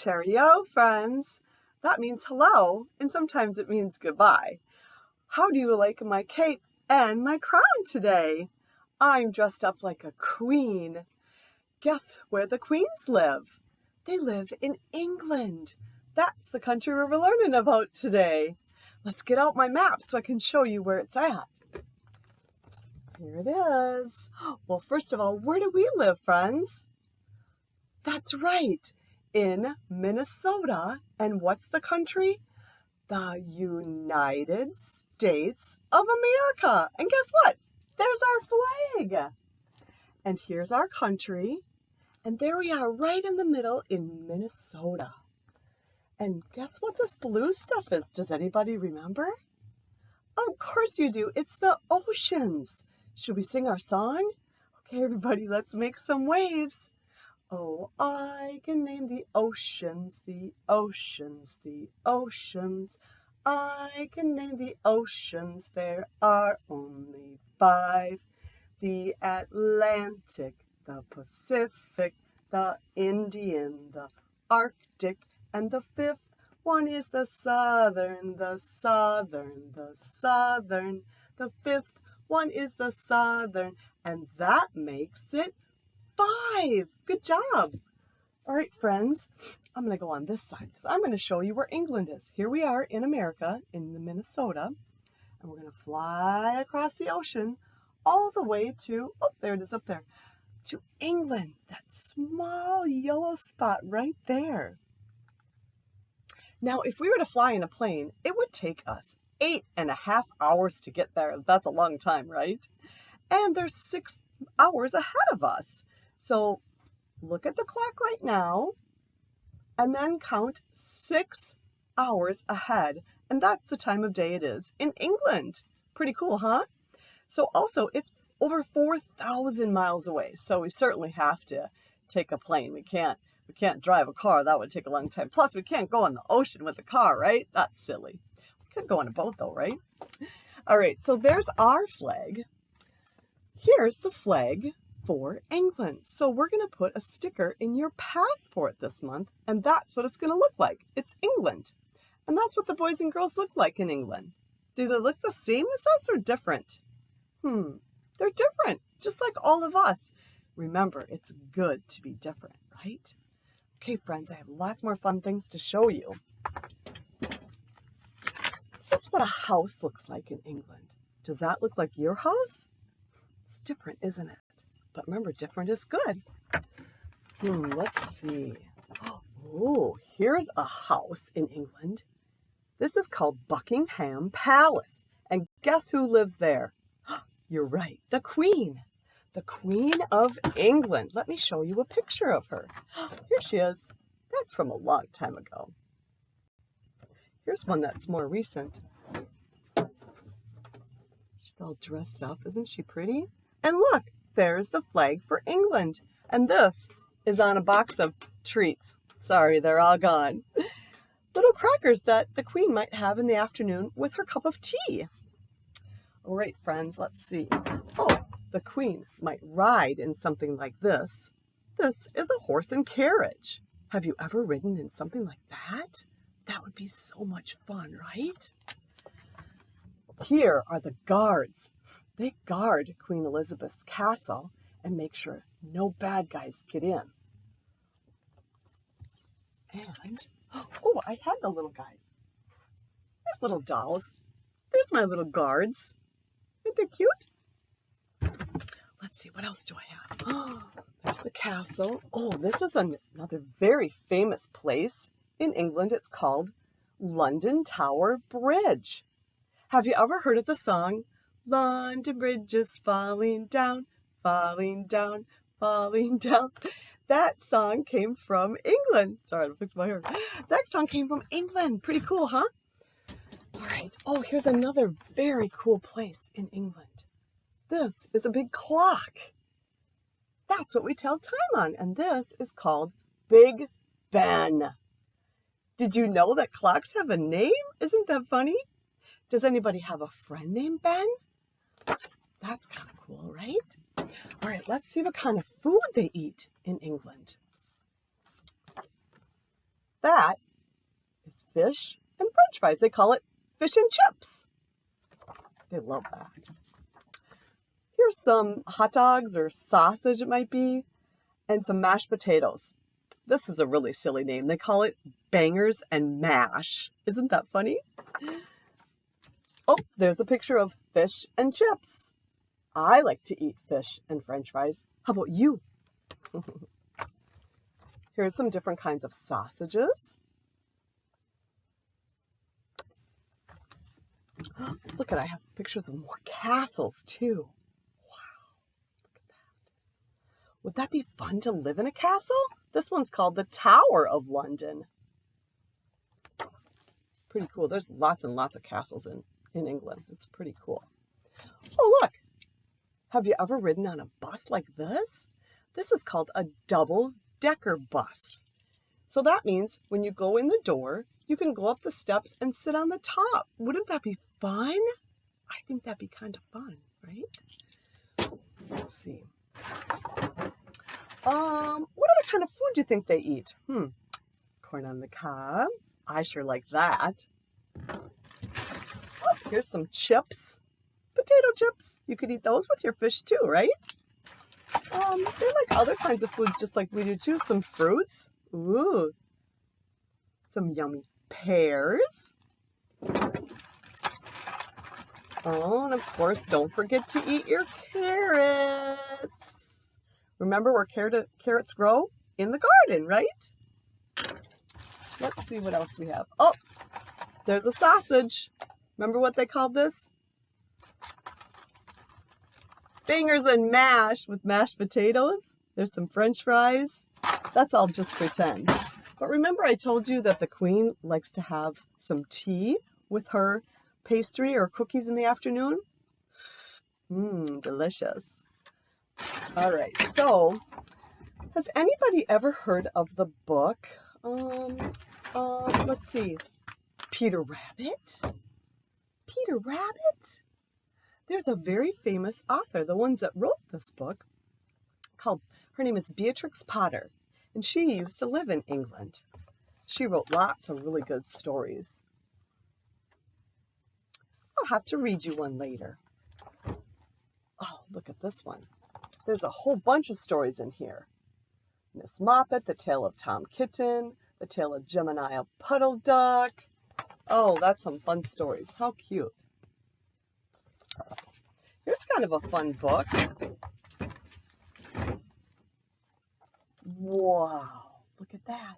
Cheerio, friends. That means hello, and sometimes it means goodbye. How do you like my cape and my crown today? I'm dressed up like a queen. Guess where the queens live? They live in England. That's the country we're learning about today. Let's get out my map so I can show you where it's at. Here it is. Well, first of all, where do we live, friends? That's right, in Minnesota. And what's the country? The United States of America. And guess what? There's our flag. And here's our country. And there we are right in the middle in Minnesota. And guess what this blue stuff is? Does anybody remember? Of course you do. It's the oceans. Should we sing our song? Okay, everybody, let's make some waves. Oh, I can name the oceans, the oceans, the oceans. I can name the oceans, there are only 5. The Atlantic, the Pacific, the Indian, the Arctic, and the 5th one is the Southern, the Southern, the Southern. The 5th one is the Southern, and that makes it 5. Good job. All right, friends, I'm going to go on this side because I'm going to show you where England is. Here we are in America, in the Minnesota, and we're going to fly across the ocean all the way to, oh, there it is up there, to England, that small yellow spot right there. Now, if we were to fly in a plane, it would take us 8.5 hours to get there. That's a long time, right? And there's 6 hours ahead of us. So look at the clock right now and then count 6 hours ahead. And that's the time of day it is in England. Pretty cool, huh? So also it's over 4,000 miles away. So we certainly have to take a plane. We can't drive a car. That would take a long time. Plus we can't go on the ocean with a car, right? That's silly. We could go on a boat though, right? All right, so there's our flag. Here's the flag for England. So we're going to put a sticker in your passport this month, and that's what it's going to look like. It's England. And that's what the boys and girls look like in England. Do they look the same as us or different? They're different, just like all of us. Remember, it's good to be different, right? Okay, friends, I have lots more fun things to show you. This is what a house looks like in England. Does that look like your house? It's different, isn't it? But remember, different is good. Let's see. Oh, here's a house in England. This is called Buckingham Palace. And guess who lives there? You're right, the Queen. The Queen of England. Let me show you a picture of her. Here she is. That's from a long time ago. Here's one that's more recent. She's all dressed up. Isn't she pretty? And look, there's the flag for England. And this is on a box of treats. Sorry, they're all gone. Little crackers that the Queen might have in the afternoon with her cup of tea. All right, friends, let's see. Oh, the Queen might ride in something like this. This is a horse and carriage. Have you ever ridden in something like that? That would be so much fun, right? Here are the guards. They guard Queen Elizabeth's castle and make sure no bad guys get in. And, oh, I had the little guys. There's little dolls. There's my little guards. Aren't they cute? Let's see, what else do I have? Oh, there's the castle. Oh, this is another very famous place in England. It's called London Tower Bridge. Have you ever heard of the song, London Bridge is falling down, falling down, falling down? That song came from England. Sorry, I'll fix my hair. That song came from England. Pretty cool, huh? All right. Oh, here's another very cool place in England. This is a big clock. That's what we tell time on, and this is called Big Ben. Did you know that clocks have a name? Isn't that funny? Does anybody have a friend named Ben? That's kind of cool, right? All right, let's see what kind of food they eat in England. That is fish and French fries. They call it fish and chips. They love that. Here's some hot dogs or sausage, it might be, and some mashed potatoes. This is a really silly name. They call it bangers and mash. Isn't that funny? Oh, there's a picture of fish and chips. I like to eat fish and French fries. How about you? Here's some different kinds of sausages. Look at, I have pictures of more castles too. Wow, look at that. Would that be fun to live in a castle? This one's called the Tower of London. Pretty cool. There's lots and lots of castles in England. It's pretty cool. Oh, look. Have you ever ridden on a bus like this? This is called a double-decker bus. So that means when you go in the door, you can go up the steps and sit on the top. Wouldn't that be fun? I think that'd be kind of fun, right? Let's see. What other kind of food do you think they eat? Corn on the cob. I sure like that. Oh, here's some chips. Potato chips. You could eat those with your fish too, right? They like other kinds of food just like we do too. Some fruits. Ooh. Some yummy pears. Oh, and of course, don't forget to eat your carrots. Remember where carrots grow? In the garden, right? Let's see what else we have. Oh, there's a sausage. Remember what they called this? Bangers and mash with mashed potatoes. There's some French fries. That's all just pretend. But remember I told you that the Queen likes to have some tea with her pastry or cookies in the afternoon? Delicious. All right, so has anybody ever heard of the book? Let's see. Peter Rabbit? Peter Rabbit? There's a very famous author, the ones that wrote this book, her name is Beatrix Potter, and she used to live in England. She wrote lots of really good stories. I'll have to read you one later. Oh, look at this one. There's a whole bunch of stories in here. Miss Moppet, The Tale of Tom Kitten, The Tale of Gemini Puddle Duck. Oh, that's some fun stories. How cute. Here's kind of a fun book. Wow, look at that.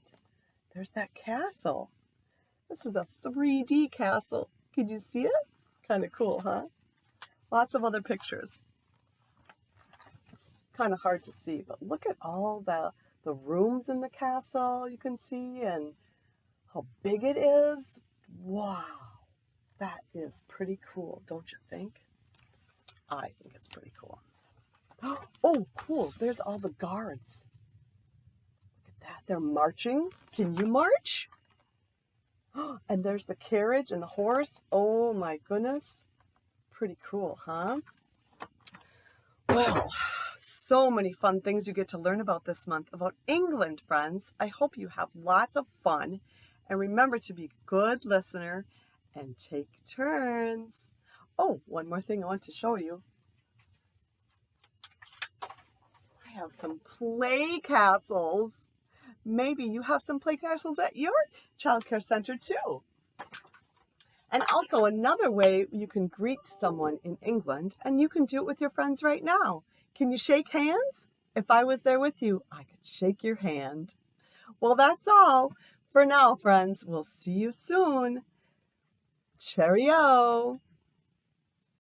There's that castle. This is a 3D castle. Could you see it? Kind of cool, huh? Lots of other pictures. Kind of hard to see, but look at all the rooms in the castle you can see and how big it is. Wow, that is pretty cool, don't you think? I think it's pretty cool. Oh, cool. There's all the guards. Look at that. They're marching. Can you march? And there's the carriage and the horse. Oh, my goodness. Pretty cool, huh? Well, so many fun things you get to learn about this month about England, friends. I hope you have lots of fun. And remember to be a good listener and take turns. Oh, one more thing I want to show you. I have some play castles. Maybe you have some play castles at your childcare center too. And also another way you can greet someone in England, and you can do it with your friends right now. Can you shake hands? If I was there with you, I could shake your hand. Well, that's all for now, friends. We'll see you soon. Cheerio.